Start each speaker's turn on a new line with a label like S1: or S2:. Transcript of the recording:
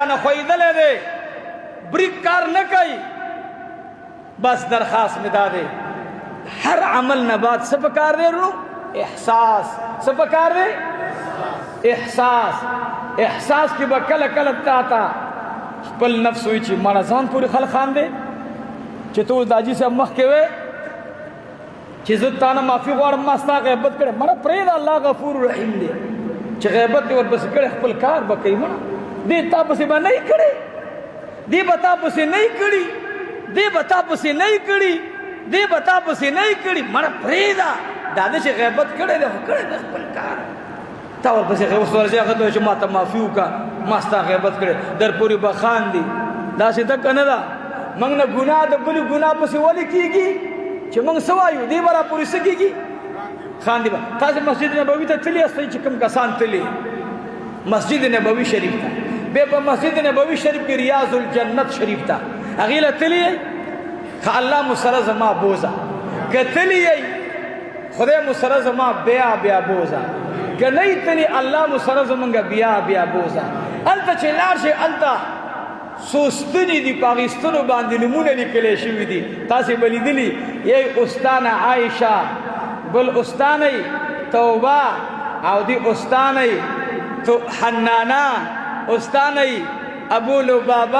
S1: نه خویدلې دی بریک کار نه کوي. بس درخواست مې دا دی هر عمل نه بعد څه پکار دی ورو؟ احساس. څه پکار دی؟ احساس. احساس کې به کله کله تا ته خپل نفس وي چې مړه ځان پورې خلک خاندې چې ته اوس دا حاجي صاحب مخکې وې چې زه تا نه معافي غواړم ما ستا غیبت کړې مړه پرېږده الله غفور رحیم دی چې غیبت دې ورپسې کړې خپل کار به کوي مړه دې تا پسې به نه یې کړې دې به تا پسې نه یې کړي دې به تا پسې نه یې کړي دې به تا پسې نه یې کړي مړه پرېږده دا دې چې غیبت کړی دی خو کړی دی خپل کار تا ورپسې اوس ورځې هغه ته چې ما ته معافي وکړه ما ستا غیبت کړی در پورې به خاندي داسې ده که نه ده موږ نه ګناه د بلې ګناه پسې ولې کېږي چې موږ څه وایو دې به را پورې څه کېږي خاندي به. تاسې مسجد نبوي ته تللی یاستئ چې کوم کسان تللی مسجد نبوي شریف ته بیا په مسجد نبوي شریف کې ریاض الجنت شریف ته هغې له تللی یئ که الله مو سره زما بوزه که تللی یئ خدای مو سره زما بیا بیا بوزه که نه یې تللی الله مو سره زمونږ بیا بیا بوزه. هلته چې لاړ شئ هلته څو ستنې دي په هغې ستنو باندې نومونه لیکلی شوي دي تاسې به لیدلي یی استانه عایشه بل استانه توبه او دی استانه حنانه استانه ابو لبابه